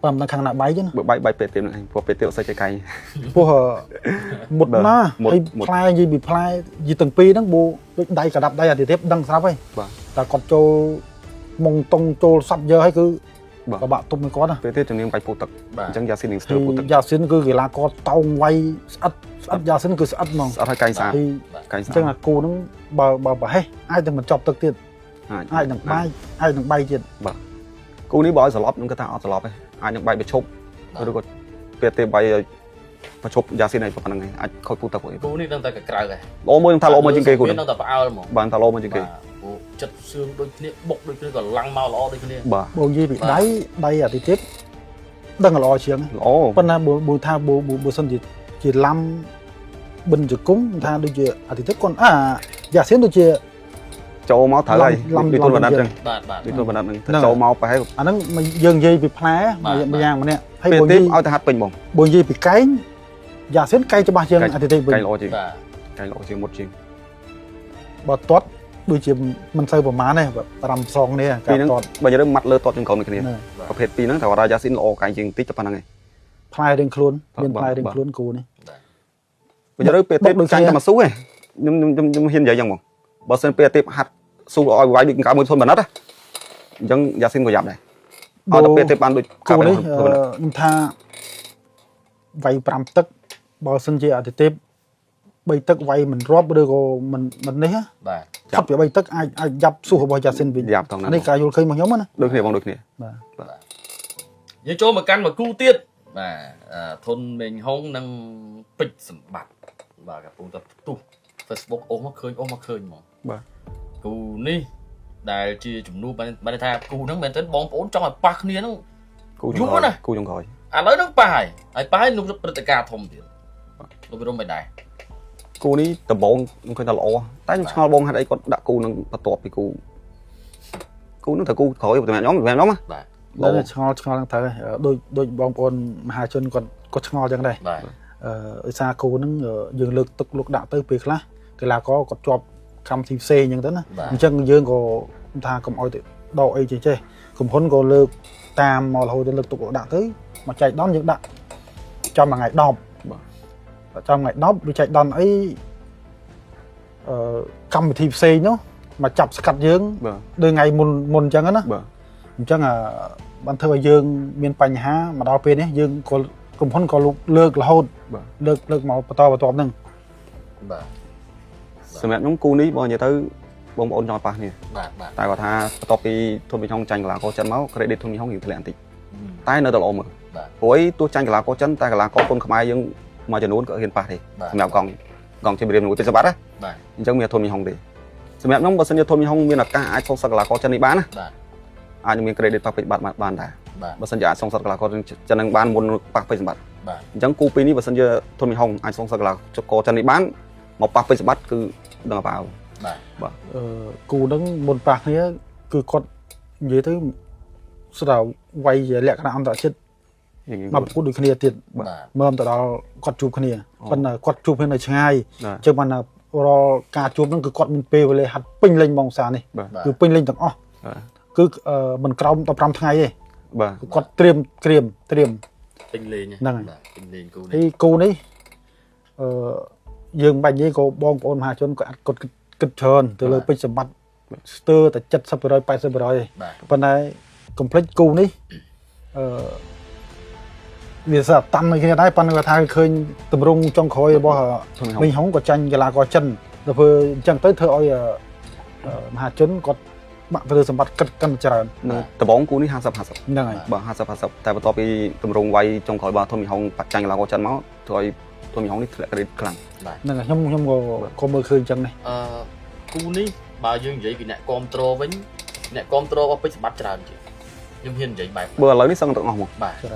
បើមិនខាងណាបែកទេណាបើបែកពេលទេហ្នឹងព្រោះពេលទេអត់សូវចេះកាយពោះមុតណាហើយផ្លែនិយាយពីផ្លែនិយាយទាំងពីរហ្នឹងបូដូចដៃកដាប់ដៃអាទិទេពដឹងស្រាប់ហើយបាទតែគាត់ចូលមុងតុងចូលសັບយើហើយគឺក៏បាក់ទុំគាត់ណាពេលទេជំនាញបែកពុះទឹកអញ្ចឹងយ៉ាស៊ីននឹងស្ទើរពុះទឹកយ៉ាស៊ីនគឺកីឡាករតោងវៃស្អិតយ៉ាស៊ីនគឺស្អិតហ្មងស្អិតហើយកាយស្អាតអញ្ចឹងអាគូហ្នឹងបើប្រហែសអាចនឹងបញ្ចប់ទឹកទៀតអាចនឹងបែកទៀតបាទគូនេះបើឲ្យសន្លប់ខ្ញុំគាត់ថាអត់សន្លប់ទេអាចនឹងបែកប្រឈប់ឬក៏ពេលទេបែកប្រឈប់យ៉ាស៊ីនឲ្យប៉ុណ្្នឹងឯងអាចខូចពុះទឹកគូនេះដឹងតែក្រៅហ៎ល្អមួយខ្ញុំថាល្អមួយជាងគេគូនេះដឹងតែផ្អើលហ្មងបានថាល្អមួយជាងគេចិត្តសឿងដូចគ្នាបុកដូចគ្នាក៏ឡើងមកល្អដូចគ្នាបាទបងនិយាយពីដៃអាទិទេពដឹងល្អជាងល្អប៉ុន្តែបើថាបើសិនជាឡាំបិណ្ឌជង្គង់ថាដូចជាអាទិទេពគាត់យ៉ាស៊ីនដូចជាចូលមកត្រូវហើយពីទុនបណ្ឌិតចឹងបាទពីទុនបណ្ឌិតហ្នឹងចូលមកប្រហែលអាហ្នឹងយើងនិយាយពីផ្លែមួយយ៉ាងម្នាក់ហើយបើនិយាយឲ្យទៅហាត់ពេញបងបើនិយាយពីកែងយ៉ាស៊ីនកែងច្បាស់ជាងអាទិទេពកែងល្អជាងកែងល្អជាងមុតជាងបើទាត់ដូចជាមិនសូវប្រមាណទេរ៉ាំសងនេះការទាត់បើនិយាយម៉ាត់លើទាត់ជាងក្រុមគ្នាប្រភេទពីរហ្នឹងតែយ៉ាស៊ីនល្អកែងជាងតិចតែប៉ុណ្្នឹងឯងផ្លែរៀងខ្លួនមានផ្លែរៀងខ្លួនគូនេះបើនិយាយពេលទេពចាញ់តែមកស៊ូឯងខ្ញុំហ៊ាននិយាយចឹងបងបើសិនពេលទេពហាត់ស៊ូឲ្យវាយដូចកាមួយធនបណ្ឌិតអញ្ចឹងយ៉ាស៊ីនក៏យ៉ាប់ដែរឲ្យតែពេលទេពបានដូចគូនេះខ្ញុំថា វាយ5ទឹកបើសិនជាអតិទេព3ទឹកវាយមិនរាប់ឬក៏មិននេះ បាទ ផុតពី3ទឹកអាចយ៉ាប់សួររបស់យ៉ាស៊ីនវិញ យ៉ាប់តង់ណា នេះការយល់ឃើញរបស់ខ្ញុំណា ដូចគ្នាបងដូចគ្នា បាទ យើងចូលមកកាន់មកគូទៀតបាទធនមេងហុងនិងពេជ្រសម្បត្តិបាទកំពុងតែផ្ទុះ Facebook អូសមកឃើញហ្មង បាទ គូនេះដែលជាជំនួសបានថាគូហ្នឹងមែនទែនបងប្អូនចង់ឲ្យប៉ះគ្នាហ្នឹង គូចុងក្រោយ ឥឡូវហ្នឹងប៉ះហើយប៉ះហើយនោះព្រឹត្តិការណ៍ធំទៀតលោកវិរមមិនដែរ គូនេះដំបងខ្ញុំឃើញថាល្អតែខ្ញុំឆ្ងល់បងហេតុអីគាត់ដាក់គូនឹងបន្ទាប់ពីគូនឹងតែគូក្រោយតែខ្ញុំណា បាទ ដល់ឆ្ងល់ហ្នឹងទៅដូចបងប្អូនមហាជនគាត់ឆ្ងល់ចឹងដែរ បាទ ឧស្សាហ៍គូហ្នឹងយើងលើកទឹកលោកដាក់ទៅពេលខ្លះកីឡាករគាត់ជាប់កម្មវិធីផ្សេងអញ្ចឹងទៅណាអញ្ចឹងយើងក៏ថាកុំឲ្យទៅដកអីចេះក្រុមហ៊ុនក៏លើកតាមមករហូតទៅលើកទុកដាក់ទៅមកចែកដនយើងដាក់ចំមួយថ្ងៃ10បាទចំថ្ងៃ10វាចែកដនអីកម្មវិធីផ្សេងនោះមកចាប់ស្កាត់យើងដូចថ្ងៃមុនអញ្ចឹងណាអញ្ចឹងបានធ្វើឲ្យយើងមានបញ្ហាមកដល់ពេលនេះយើងក៏ក្រុមហ៊ុនក៏លើករហូតលើកមកបន្តហ្នឹង បាទ សម្រាប់ខ្ញុំគូនេះបើនិយាយទៅបងប្អូនចង់ប៉ះគ្នា បាទ តែគាត់ថាបន្ទាប់ពីធនមីហុងចាញ់កីឡាករចិនមក credit ធនមីហុងយើងធ្លាក់បន្តិចតែនៅតែល្អមើលព្រោះទោះចាញ់កីឡាករចិនតែកីឡាករគុនខ្មែរយើងមួយចំនួនក៏ហ៊ានប៉ះទេសម្រាប់កងជំរាបមួយពេជ្រសម្បត្តិណាអញ្ចឹងមានធនមីហុងទេសម្រាប់ខ្ញុំបើសិនជាធនមីហុងមានឱកាសអាចសងសឹកកីឡាករចិននេះបានណាអាចមាន credit ប៉ះពេជ្របានដែរបើសិនជាអាចសងសឹកកីឡាករចិននឹងបានមុនប៉ះពេជ្រសម្បត្តិអញ្ចឹងគូពីរនេះបើសិនជាធនមីហុងអាចសងសឹកកីឡាករចិននេះបានមកប៉ះពេជ្រសម្បត្តិគឺដឹងអើបាទ គូហ្នឹងមុនប៉ះគ្នាគឺគាត់និយាយទៅស្ដាវាយលក្ខណៈអន្តរជាតិមកប្រកួតដូចគ្នាទៀតមើលទៅដល់គាត់ជួបគ្នាប៉ុន្តែគាត់ជួបគ្នានៅឆ្ងាយអញ្ចឹងបានរាល់ការជួបហ្នឹងគឺគាត់មានពេលវេលាហាត់ពេញលេញម៉ោងសានេះគឺពេញលេញទាំងអស់គឺមិនក្រោម15ថ្ងៃទេបាទគាត់ត្រៀមពេញលេង ហ្នឹងហើយពេញលេងគូនេះហើយគូនេះយើងបាច់និយាយក៏បងប្អូនមហាជនក៏គាត់គិតច្រើនទៅលើពេជ្រសម្បត្តិស្ទើរតែ 70% 80% ប៉ុន្តែកុំភ្លេចគូនេះវាស្អាតតាន់នៅគ្នាដែរប៉ុន្តែគាត់ថាឃើញតម្រង់ចុងក្រោយរបស់មីហុងក៏ចាញ់កីឡាករចិនដល់ធ្វើអញ្ចឹងទៅធ្វើឲ្យមហាជនគាត់បាក់ទៅលើសម្បត្តិគិតកាន់ច្រើនដំបងគូនេះ50-50ហ្នឹងហើយបាទ50-50តែបន្ទាប់ពីតម្រង់វាយចុងក្រោយរបស់ធនមីហុងបាត់ចាញ់កីឡាករចិនមកធ្វើឲ្យធនមីហុងនេះធ្លាក់ credit ខ្លាំង ហ្នឹងហើយខ្ញុំក៏មើលឃើញអញ្ចឹងដែរគូនេះបើយើងនិយាយពីអ្នកគាំទ្រវិញអ្នកគាំទ្ររបស់ពេជ្រសម្បត្តិច្រើនជាងខ្ញុំហ៊ាននិយាយបែបបើឥឡូវនេះសឹងទាំងអស់មក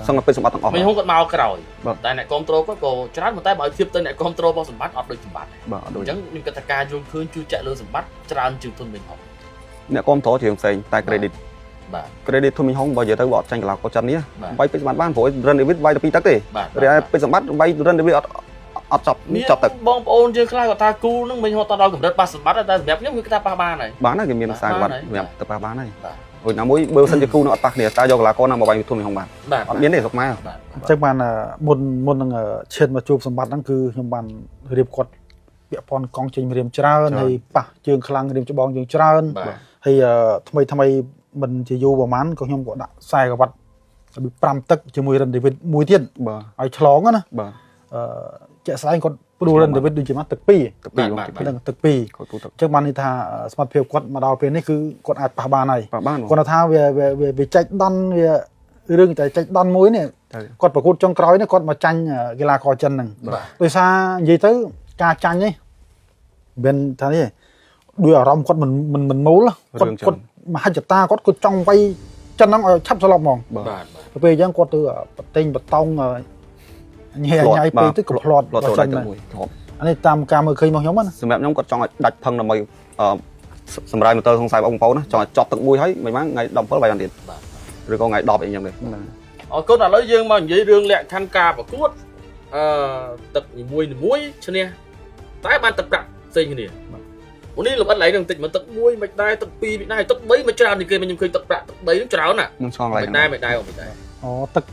សឹងពេជ្រសម្បត្តិទាំងអស់មីហុងគាត់មកក្រោយតែអ្នកគាំទ្រគាត់ក៏ច្រើនប៉ុន្តែបើឲ្យធៀបទៅអ្នកគាំទ្ររបស់សម្បត្តិអត់ដូចសម្បត្តិបាទអត់ដូចអញ្ចឹងខ្ញុំគិតថាការយល់ឃើញជួយចាក់លើសម្បត្តិច្រើនជាងធនមីហុងអ្នកគាំទ្រជាងផ្សេងតែ credit បាទ credit ធនមីហុងបើនិយាយទៅអត់ចាញ់កីឡាករចិននេះវាយពេជ្រសម្បត្តិបានព្រោះ Run David វាយទៅ2ទឹកទេរីឯពេជ្រសម្បត្តិវាយ Run David អត់ចាប់ទឹកបងប្អូនយើងខ្លះគាត់ថាគូនឹងមិញហត់ដល់កម្រិតប៉ះសម្បត្តិតែសម្រាប់ខ្ញុំគឺគេថាប៉ះបានហើយបានហើយគេមានខ្សែគាត់សម្រាប់ទៅប៉ះបានហើយអូណាមួយបើសិនជាគូនឹងអត់ប៉ះគ្នាតើយកកីឡាករណាមកវាយធនមីហុងបានអត់មានទេស្រុកខ្មែរអញ្ចឹងបានមុននឹងឈានមកជួបសម្បត្តិហ្នឹងគឺខ្ញុំបានរៀបគាត់ពាក់ព័ន្ធកង់ចេញរៀមច្រើនហើយប៉ះជើងខ្លាំងរៀមច្បងជើងច្រើនហើយថ្មីមិនជាយូរប្រហែលក៏ខ្ញុំក៏ដាក់ខ្សែក្រវ៉ាត់5ទឹកជាមួយរិនដេវីតមួយទៀតឲ្យឆ្លងណាជាក់ស្ដែងគាត់ព្រួលរិនដេវីតដូចជាមកទឹក2ហ្នឹងទឹក2អញ្ចឹងបានន័យថាសមត្ថភាពគាត់មកដល់ពេលនេះគឺគាត់អាចប៉ះបានហើយគាត់ថាវាចែកដន់វារឿងតែចែកដន់មួយនេះគាត់ប្រកួតចុងក្រោយនេះគាត់មកចាញ់កីឡាករចិនហ្នឹងដោយសារនិយាយទៅការចាញ់នេះមិនថានេះដោយអារម្មណ៍គាត់មិនមូលគាត់មហិច្ឆតាគាត់ចង់វាយចិនហ្នឹងឲ្យឆាប់ស្លាប់ហ្មងទៅពេលអញ្ចឹងគាត់ទៅបតេងបតង់ញ៉ៃពេកទៅក៏ផ្លាត់ចិនមួយអានេះតាមការមើលឃើញរបស់ខ្ញុំណាសម្រាប់ខ្ញុំគាត់ចង់ឲ្យដាច់ផឹងដើម្បីសម្រាប់ម៉ូទ័រសង្ស័យបងប្អូនណាចង់ឲ្យចប់ទឹកមួយហើយមិនបានថ្ងៃ17បាយបានទៀតឬក៏ថ្ងៃ10អីចឹងទេអរគុណឥឡូវយើងមកនិយាយរឿងលក្ខខណ្ឌការប្រកួតទឹកនីមួយឈ្នះតែបានទឹកប្រាក់ផ្សេងគ្នាអូនេះលំអិតឡៃនឹងបន្តិចមកទឹក1មិនដែរទឹក2មិនដែរទឹក3មិនច្រើននេះគេខ្ញុំឃើញទឹកប្រាក់ទឹក3នឹងច្រើនណានឹងឆ្ងឡៃមិនដែរអូទឹក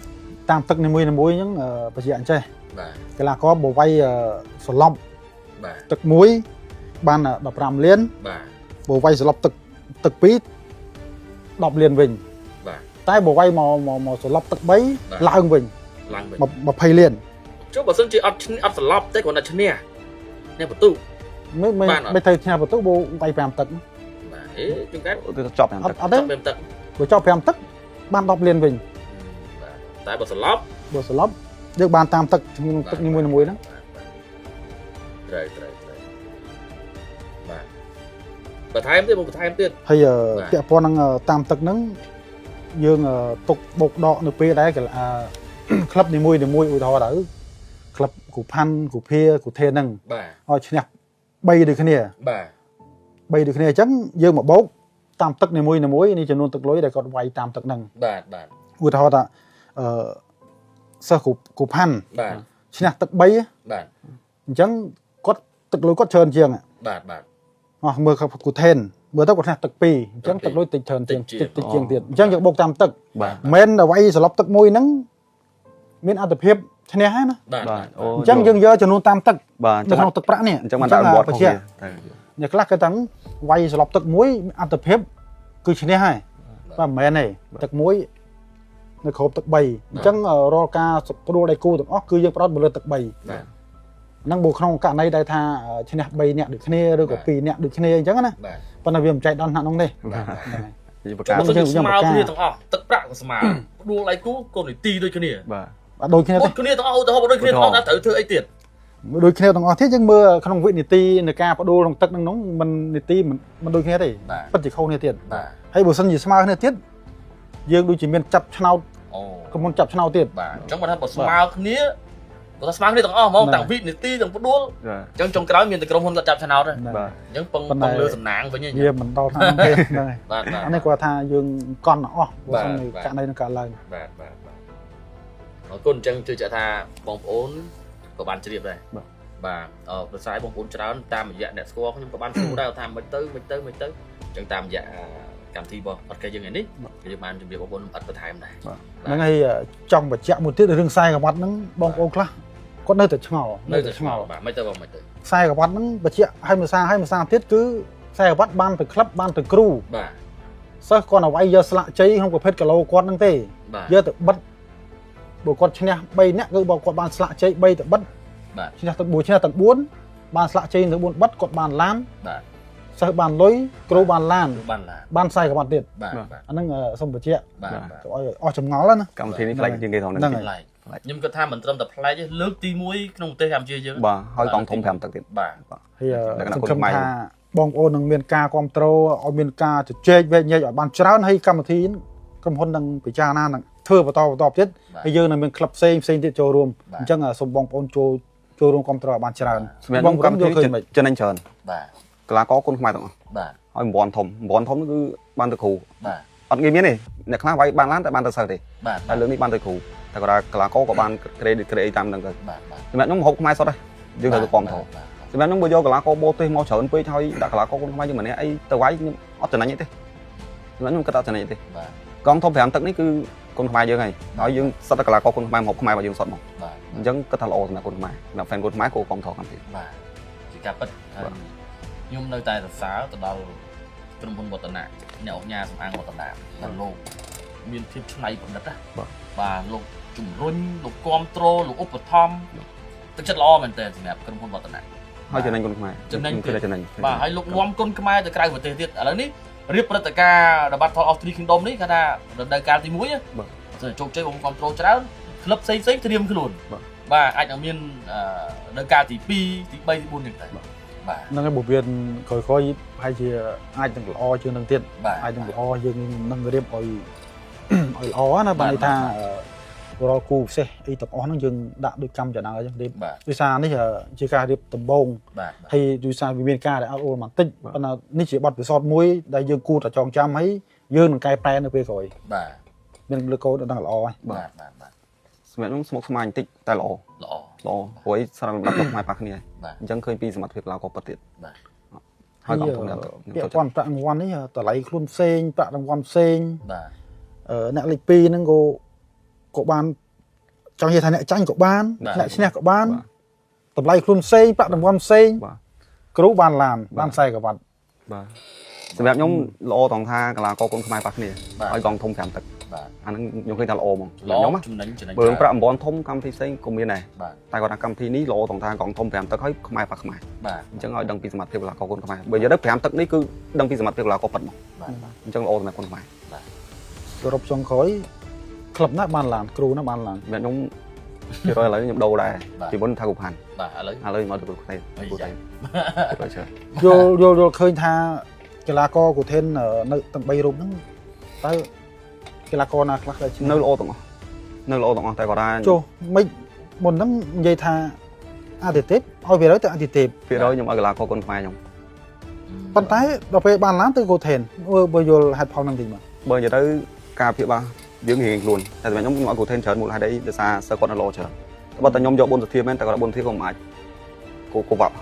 តាមទឹកនីមួយអញ្ចឹងបជាអញ្ចេះបាទកីឡាករបើវាយសឡប់បាទទឹក1បាន15លានបាទបើវាយសឡប់ទឹក2 10លានវិញបាទតែបើវាយមកសឡប់ទឹក3ឡើងវិញ20លាន ចុះបើសិនជាអត់ស្លាប់តែគ្រាន់តែឈ្នះអ្នកបន្ទូ មិនទៅឈ្នះបន្ទូបូវាយ5ទឹកបាទហេជួនកាល ទៅចប់5ទឹក អត់ទេ 5ទឹក បើចប់5ទឹកបាន10លានវិញ តែបើស្លាប់ បើស្លាប់យើងបានតាមទឹកទឹកនីមួយៗហ្នឹង ត្រូវបាទបន្ថែមទៀតបន្ថែមទៀត ហើយពាក់ព័ន្ធនឹងតាមទឹកហ្នឹងយើងទុកបោកដកនៅពេលដែរក្លឹបនីមួយៗឧទាហរណ៍ទៅក្លឹបគូផាន់គូភាគូថេនហ្នឹង បាទ ឲ្យឈ្នះ3ដូចគ្នា បាទ 3ដូចគ្នាអញ្ចឹងយើងមកបោកតាមទឹកនីមួយៗនេះចំនួនទឹកលុយដែលគាត់វាយតាមទឹកហ្នឹង បាទ ឧទាហរណ៍ថាសិស្សគូផាន់ បាទ ឈ្នះទឹក3 បាទ អញ្ចឹងគាត់ទឹកលុយគាត់ច្រើនជាង បាទ អស់មើលគូថេនមើលទៅគាត់ឈ្នះទឹក2អញ្ចឹងទឹកលុយតិចច្រើនជាងតិចជាងទៀតអញ្ចឹងយើងបោកតាមទឹក បាទ មិនតែវាយសន្លប់ទឹកមួយហ្នឹងមានអត្ថភាពឈ្នះហើយណា បាទអូ អញ្ចឹងយើងយកចំនួនតាមទឹក បាទ នៅក្នុងទឹកប្រាក់នេះ អញ្ចឹងបានដាក់វត្តផងវា អ្នកខ្លះគេតាំងវាយសន្លប់ទឹកមួយអត្ថភាពគឺឈ្នះហើយបាទមិនមែនទេទឹកមួយនៅគ្រប់ទឹក3អញ្ចឹងរាល់ការស្រួលដៃគូទាំងអស់គឺយើងផ្ដោតមកលើទឹក3 បាទ ហ្នឹងបើក្នុងករណីដែលថាឈ្នះ3នាក់ដូចគ្នាឬក៏2នាក់ដូចគ្នាអញ្ចឹងណា បាទ ប៉ុន្តែវាមិនចែកដល់ថ្នាក់នោះទេ យើងប្រ កា កាស បើសិនជាស្មើគ្នាទាំងអស់ទឹកប្រាក់ក៏ស្មើដួលដៃគូកូននីតិដូចគ្នា បាទ បាទដូចគ្នាទេ គ្នាទាំងអស់ឧទាហរណ៍ដូចគ្នាទាំងអស់តែត្រូវធ្វើអីទៀត ដូចគ្នាទាំងអស់ទៀតយើងមើលក្នុងវិនាទីនៃការបដូរក្នុងទឹកហ្នឹងមិននីតិមិនដូចគ្នាទេពិតជាខុសគ្នាទៀត បាទ ហើយបើសិនជាស្មើគ្នាទៀតយើងដូចជាមានចាប់ឆ្នោត អូ ក៏មុនចាប់ឆ្នោតទៀត បាទអញ្ចឹងបើថាបើស្មើគ្នាបើស្មើគ្នាទាំងអស់ហ្មងទាំងវិនាទីទាំងផ្ដួលអញ្ចឹងចុងក្រោយមានតែក្រុមហ៊ុនគាត់ចាប់ឆ្នោតហើយ បាទ អញ្ចឹងពឹងលើសំណាងវិញ វាមិនដល់ថ្នាក់ហ្នឹងទេហ្នឹងហើយ បាទ អានេះគាត់ថាយើងកន់អស់បើសិនជាករណីនឹងកើតឡើង បាទអរគុណអញ្ចឹងជឿជាក់ថាបងប្អូនក៏បានជ្រាបដែរបាទដោយសារបងប្អូនច្រើនតាមរយៈអ្នកស្គាល់ខ្ញុំក៏បានសួរដែរថាមិនទៅអញ្ចឹងតាមរយៈកម្មវិធីរបស់អត់គេយើងនេះយើងបានជម្រាបបងប្អូនអត់បន្ថែមដែរ ហ្នឹងហើយចង់បញ្ជាក់មួយទៀតរឿងខ្សែក្រវ៉ាត់ហ្នឹងបងប្អូនខ្លះគាត់នៅតែឆ្ងល់ បាទមិនទៅបងមិនទៅ ខ្សែក្រវ៉ាត់ហ្នឹងបញ្ជាក់ឲ្យមួយសារទៀតគឺខ្សែក្រវ៉ាត់បានទៅក្លឹបបានទៅគ្រូ បាទ សិស្សគាត់ឲ្យវាយយកស្លាកជ័យក្នុងប្រភេទគីឡូគាត់ហ្នឹងទេយកទៅបិទបើគាត់ឈ្នះ3នាក់គឺបើគាត់បានស្លាកជ័យ3ទៅបិទ បាទ ឈ្នះទឹក4ឈ្នះទឹក4បានស្លាកជ័យទៅ4បិទគាត់បានឡាន បាទ សិស្សបានលុយគ្រូបានឡាន បានខ្សែក្រវ៉ាត់ទៀត បាទ អាហ្នឹងសូមបញ្ជាក់ បាទ ឲ្យអស់ចម្ងល់ណា កម្មវិធីនេះប្លែកជាងគេថងនេះ ហ្នឹងហើយ ប្លែកខ្ញុំគិតថាមិនត្រឹមតែប្លែកទេលើកទី1ក្នុងប្រទេសកម្ពុជាយើង បាទហើយកងធំ5ទឹកទៀត បាទ ហើយសង្ឃឹមថាបងប្អូននឹងមានការគ្រប់គ្រងឲ្យមានការជជែកវែកញែកឲ្យបានច្រើនហើយកម្មវិធីក្រុមហ៊ុននឹងពិចារណានឹងធ្វើបន្តទៀតហើយយើងនឹងមានក្លឹបផ្សេងទៀតចូលរួមអញ្ចឹងសូមបងប្អូនចូលរួមគ្រប់គ្រងឲ្យបានច្រើន បងប្អូនយកឃើញចំណេញច្រើន បាទ កីឡាករគុនខ្មែរទាំងអស់ បាទ ហើយមន់ធំគឺបានទៅគ្រូ បាទ អត់ងាយមានទេអ្នកខ្លះវាយបានឡានតែបានទៅសិស្សទេ បាទ ហើយលើកនេះបានទៅគ្រូតែគាត់ថាកីឡាករក៏បានក្រេអីតាមហ្នឹងទៅ បាទ សម្រាប់ខ្ញុំហូបខ្មែរសុទ្ធហើយយើងត្រូវទៅគាំទ្រសម្រាប់ខ្ញុំបើយកកីឡាករបរទេសមកច្រើនពេកហើយដាក់កីឡាករគុនខ្មែរយើងម្នាក់អីទៅវាយខ្ញុំអត់ចំណេញទេសម្រាប់ខ្ញុំគិតអត់ចំណេញទេ បាទ កងធំ5ទឹកនេះគឺគុនខ្មែរយើងហើយយើងសិតតែកីឡាករគុនខ្មែរមកហូបខ្មែររបស់យើងសុទ្ធមក បាទ អញ្ចឹងគិតថាល្អសម្រាប់គុនខ្មែរសម្រាប់ fan គុនខ្មែរក៏គាំទ្រកម្មវិធី បាទជាការពិតខ្ញុំនៅតែសរសើរទៅដល់ក្រុមហ៊ុនវឌ្ឍនៈអ្នកអង្គការសម្អាងវឌ្ឍនៈដល់លោកមានភាពច្នៃប្រឌិតណាបាទលោកជំរុញលោកគាំទ្រលោកឧបត្ថម្ភទឹកចិត្តល្អមែនទែនសម្រាប់ក្រុមហ៊ុនវឌ្ឍនៈ ហើយចំណេញគុនខ្មែរ ចំណេញ ចំណេញ បាទហើយលោកនាំគុនខ្មែរទៅក្រៅប្រទេសទៀតឥឡូវនេះរៀបព្រឹត្តិការណ៍ The Battle of Three Kingdom នេះគេថារដូវកាលទី1បាទជោគជ័យបងគាំទ្រច្រើនក្លឹបផ្សេងត្រៀមខ្លួនបាទអាចនឹងមានរដូវកាលទី2ទី3ទី4នេះទៅបាទ ហ្នឹងហើយបើវាក្រោយប្រហែលជាអាចនឹងល្អជាងនឹងទៀតអាចនឹងល្អយើងនឹងរៀបឲ្យល្អណាបាទថារាល់គូពិសេសអីទាំងអស់ហ្នឹងយើងដាក់ដូចកម្មចនាអញ្ចឹងរៀបដោយសារនេះជាការរៀបដំបូងហើយដោយសារវាមានការដែលអត់អូលបន្តិចប៉ុន្តែនេះជាបទពិសោធន៍មួយដែលយើងគួរតែចងចាំហើយយើងនឹងកែប្រែនៅពេលក្រោយបាទមានលើកោដល់ល្អហើយបាទសម្រាប់ខ្ញុំស្មុគស្មាញបន្តិចតែល្អព្រោះឯសារលំដាប់ខ្មែរប៉ះគ្នាអញ្ចឹងឃើញពីសមត្ថភាពកីឡាករពិតទៀតបាទហើយកងធំ5ទឹកពាក់ព័ន្ធប្រាក់រង្វាន់នេះតម្លៃខ្លួនផ្សេងប្រាក់រង្វាន់ផ្សេងបាទអ្នកលេខ2ហ្នឹងក៏បានចង់និយាយថាអ្នកចាញ់ក៏បានអ្នកឈ្នះក៏បានតម្លៃខ្លួនផ្សេងប្រាក់រង្វាន់ផ្សេងគ្រូបានឡានបានខ្សែក្រវ៉ាត់បាទ សម្រាប់ខ្ញុំល្អត្រង់ថាកីឡាករគុនខ្មែរប៉ះគ្នាឲ្យកងធំ5ទឹកអាហ្នឹងខ្ញុំឃើញថាល្អហ្មងខ្ញុំបើប្រាក់អំបនធំកម្មវិធីផ្សេងក៏មានដែរតែគាត់ថាកម្មវិធីនេះល្អត្រង់ថាកងធំ5ទឹកហើយខ្មែរប៉ះខ្មែរអញ្ចឹងឲ្យដឹងពីសមត្ថភាពកីឡាករគុនខ្មែរបើនិយាយទៅ5ទឹកនេះគឺដឹងពីសមត្ថភាពកីឡាករប៉ិតហ្មងអញ្ចឹងល្អសម្រាប់គុនខ្មែរសរុបចុងក្រោយក្លឹបណាបានឡើងគ្រូណាបានឡើងខ្ញុំពីរយឥឡូវខ្ញុំដូរដែរពីមុនថាគូផាន់ឥឡូវមកទៅគូថេនគូថេនយល់ឃើញថាកីឡាករគូថេននៅទាំង3រូបហ្នឹងតើកីឡាករណាខ្លះដែលនៅល្អទាំងអស់នៅល្អទាំងអស់តែគាត់ថាចុះមិនមុនហ្នឹងនិយាយថាអាទិទេពឲ្យវារយទៅអាទិទេពពីរយខ្ញុំឲ្យកីឡាករគុនខ្មែរខ្ញុំប៉ុន្តែដល់ពេលបានឡើងទៅគូថេនបើយល់ហេតុផលហ្នឹងតិចមកបើនិយាយទៅការព្យាបាលយើងរៀងខ្លួនតែសម្រាប់ខ្ញុំឲ្យគូថេនច្រើនមូលហេតុអីដោយសារសើគាត់នៅល្អច្រើនបើតែខ្ញុំយកបុណ្យសទ្ធាមែនតែគាត់បុណ្យសទ្ធាក៏មិនអាចគូបាក់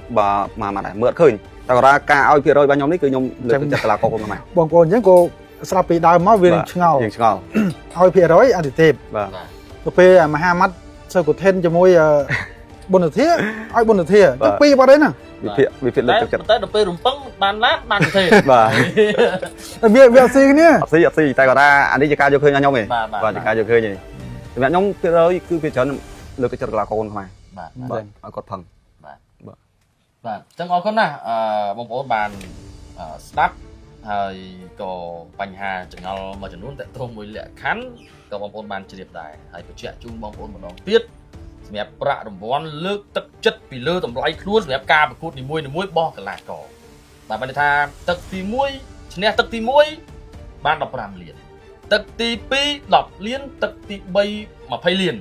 មកដែរមើលអត់ឃើញតែគាត់ថាការឲ្យភាគរយរបស់ខ្ញុំនេះគឺខ្ញុំលើកទឹកចិត្តកីឡាករគុនខ្មែរបងប្អូនអញ្ចឹងក៏ស្រាប់ពីដើមមកវាឆ្ងល់ឲ្យភាគរយអាទិទេពបាទទៅពេលមហាម៉ាត់សើគូថេនជាមួយបុណ្យសទ្ធាឲ្យបុណ្យសទ្ធាទៅពីបាត់ហើយណាវិភាគលើកទឹកចិត្តតែដល់ពេលរំពឹងបានឡានបានគូថេនបាទវាអត់ស៊ីគ្នាអត់ស៊ីតែគាត់ថាអានេះជាការយកឃើញរបស់ខ្ញុំឯងបាទជាការយកឃើញឯងសម្រាប់ខ្ញុំភាគរយគឺវាច្រើនលើកទឹកចិត្តកីឡាករគុនខ្មែរបាទឲ្យគាត់ផឹងបាទអញ្ចឹងអរគុណណាស់បងប្អូនបានស្ដាប់ហើយក៏បញ្ហាចង្អុលមួយចំនួនតកតងមួយលក្ខខណ្ឌក៏បងប្អូនបានជ្រាបដែរហើយបញ្ជាក់ជូនបងប្អូនម្ដងទៀតសម្រាប់ប្រាក់រង្វាន់លើកទឹកចិត្តពីលើតម្លៃខ្លួនសម្រាប់ការប្រកួតនីមួយៗរបស់កីឡាករបាទបានន័យថាទឹកទី1ឈ្នះទឹកទី1បាន15លានទឹកទី2 10លានទឹកទី3 20លាន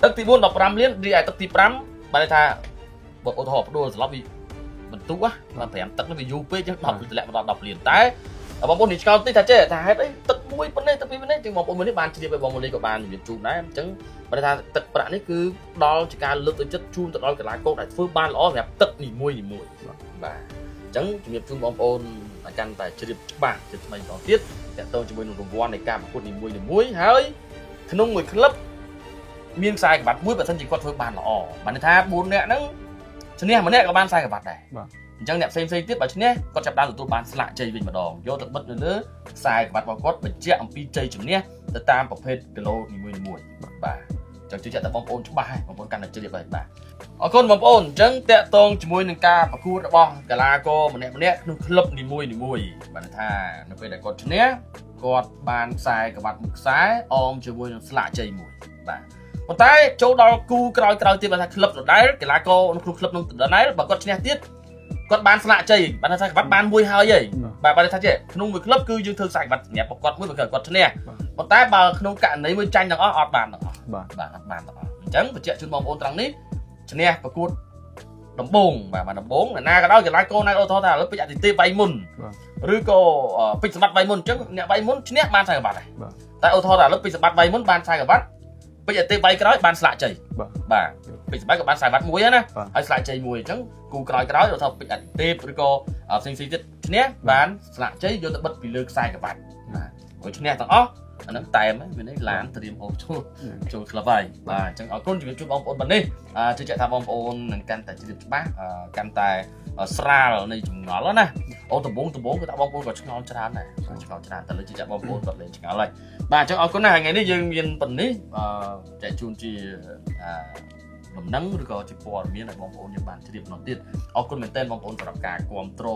ទឹកទី4 15លានរីឯទឹកទី5បានន័យថាបើឧទាហរណ៍ផ្ដួលស្លាប់វាបន្ទុកណា5ទឹកនេះវាយូរពេកចឹង10តម្លាក់ដល់10លានតែបងប្អូននេះឆ្កោតតិចថាចេះថាហេតុអីទឹកមួយប៉ុណ្ណេះទឹកពីរប៉ុណ្ណេះចឹងបងប្អូនមួយនេះបានជ្រាបឲ្យបងប្អូននេះក៏បានជំរាបជូនដែរអញ្ចឹងបើថាទឹកប្រាក់នេះគឺដល់ជាការលើកទឹកចិត្តជូនទៅដល់កីឡាករដែលធ្វើបានល្អសម្រាប់ទឹកនីមួយបាទអញ្ចឹងជំរាបជូនបងប្អូនឲ្យកាន់តែជ្រាបច្បាស់ជាថ្មីម្ដងទៀតតទៅជាមួយនឹងរង្វាន់នៃការប្រកួតនីមួយហើយក្នុងមួយក្លឹបមានខ្សែក្បាត់មួយបើសិនជាគាត់ធ្វើបានល្អបានន័យថា4នាក់ហ្នឹងឈ្នះម្នាក់ក៏បានខ្សែក្បាត់ដែរអញ្ចឹងអ្នកផ្សេងទៀតបើឈ្នះគាត់ចាប់ដើមទទួលបានស្លាកជ័យវិញម្ដងយកទៅបិទនៅលើខ្សែក្បាត់របស់គាត់បញ្ជាក់អំពីជ័យជំនះទៅតាមប្រភេទគីឡូនីមួយបាទអញ្ចឹងជឿជាក់តែបងប្អូនច្បាស់ហើយបងប្អូនកាន់តែជ្រាបហើយបាទអរគុណបងប្អូនអញ្ចឹងតាក់ទងជាមួយនឹងការប្រកួតរបស់កីឡាករម្នាក់ក្នុងក្លឹបនីមួយបានថានៅពេលដែលគាត់ឈ្នះគាត់បានខ្សែក្បាត់មួយខ្សែអមជាមួយនឹងស្លាកជ័យមួយបាទប៉ុន្តែចូលដល់គូក្រោយទៀតបើថាក្លឹបដដែលកីឡាករនៅក្នុងក្លឹបនោះដដែលបើគាត់ឈ្នះទៀតគាត់បានស្លាកជ័យបានថាក្បាត់បានមួយហើយបាទបានថាចេះក្នុងមួយក្លឹបគឺយើងធ្វើខ្សែក្បាត់សម្រាប់គាត់មួយបើគាត់ឈ្នះប៉ុន្តែបើក្នុងករណីមួយចាញ់ទាំងអស់អត់បានទាំងអស់បាទអត់បានទាំងអស់អញ្ចឹងបញ្ជាក់ជូនបងប្អូនត្រង់នេះឈ្នះប្រកួតដំបងបាទដំបងណាក៏ដោយកីឡាករណាឧទាហរណ៍ថាឥឡូវពេជ្រអតិទេពវាយមុនឬក៏ពេជ្រសម្បត្តិវាយមុនអញ្ចឹងអ្នកវាយមុនឈ្នះបានខ្សែក្បាត់ដែរតែឧទាហរណ៍ថាឥឡូវពេជ្រសម្បត្តិវាយមុនបានខ្សែក្បាត់ពេជ្រអតិទេពវាយក្រោយបានស្លាកជ័យបាទពេជ្រសម្បត្តិក៏បានខ្សែក្បាត់មួយណាហើយស្លាកជ័យមួយអញ្ចឹងគូក្រោយឧទាហរណ៍ពេជ្រអតិទេពឬក៏ផ្សេងទៀតឈ្នះបានស្លាកជ័យយកទៅបិទពីលើខ្សែក្បាត់បាទព្រោះឈ្នះទាំងអស់អាហ្នឹងតែមមានន័យឡានត្រៀមហូបចូលក្លឹបហើយបាទអញ្ចឹងអរគុណជំរាបជូនបងប្អូនបណ្នេះជឿជាក់ថាបងប្អូននឹងកាន់តែជ្រាបច្បាស់កាន់តែស្រាលនៃចម្ងល់ណាអូដំបងគឺថាបងប្អូនក៏ឆ្ងល់ច្រើនដែរឆ្ងល់ច្រើនតែលើជឿជាក់បងប្អូនគាត់លេងឆ្ងល់ហើយបាទអញ្ចឹងអរគុណណាស់ថ្ងៃនេះយើងមានបណ្នេះចែកជូនជាដំណឹងឬក៏ជាព័ត៌មានឲ្យបងប្អូនយើងបានជ្រាបម្ដងទៀតអរគុណមែនទែនបងប្អូនសម្រាប់ការគាំទ្រ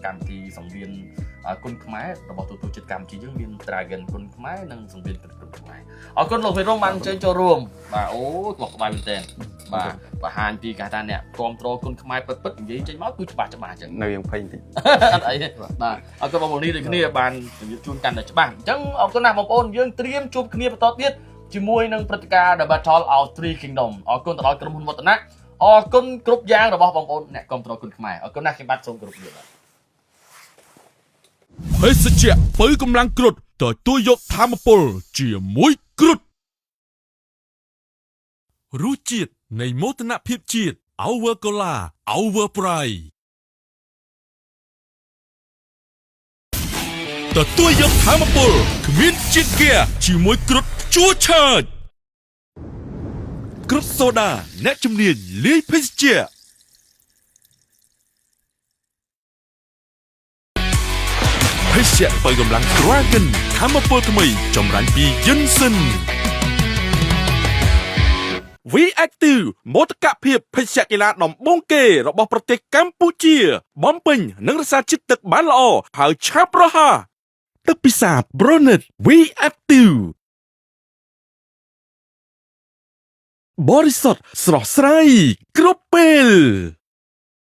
កម្មវិធីសង្វៀនគុណខ្មែររបស់ទូតជាតិកម្ពុជាយើងមាន Dragon គុណខ្មែរនិងសង្វៀនគុណខ្មែរអរគុណលោកវិរងបានអញ្ជើញចូលរួមបាទអូក្បាយមែនទែនបាទបង្ហាញពីការថាអ្នកគាំទ្រគុណខ្មែរពិតនិយាយចេញមកគឺច្បាស់អញ្ចឹងនៅយើងភ័យបន្តិចអត់អីបាទអរគុណបងប្អូននេះដូចគ្នាបានជម្រាបជូនកាន់តែច្បាស់អញ្ចឹងអរគុណណាស់បងប្អូនយើងត្រៀមជួបគ្នាបន្តទៀតជាមួយនឹងព្រឹត្តិការណ៍ The Battle of Three Kingdom អរគុណទៅដល់ក្រុមហ៊ុនវឌ្ឍនៈអរគុណគ្រប់យ៉ាងរបស់បងប្អូនអ្នកគាំទ្រគុណខ្មែរអរគុណណាស់ខ្ញុំបាទសូមគោរពលាភេសជ្ជៈពៅកម្លាំងគ្រុឌទទួលយកធម្មពលជាមួយគ្រុឌរសជាតិនៃមោទនភាពជាតិ Our Cola Our Pride ទទួលយកធម្មពលគ្មានជាតិហ្គាជាមួយគ្រុឌជួឆើតគ្រុឌសូដាអ្នកជំនាញលាយភេសជ្ជៈ ភេសជ្ជៈបើកម្លាំង Dragon ថាមពលថ្មីចម្រាញ់ពីយិនសិន V-Active មោទកភាពភេសជ្ជៈកីឡាដំបូងគេរបស់ប្រទេសកម្ពុជាបំពេញនិងរក្សាជាតិទឹកបានល្អហើយឆាប់រហ័សទឹកពិសា Bronet V-Active បរិសុទ្ធស្រស់ស្រាយគ្រប់ពេល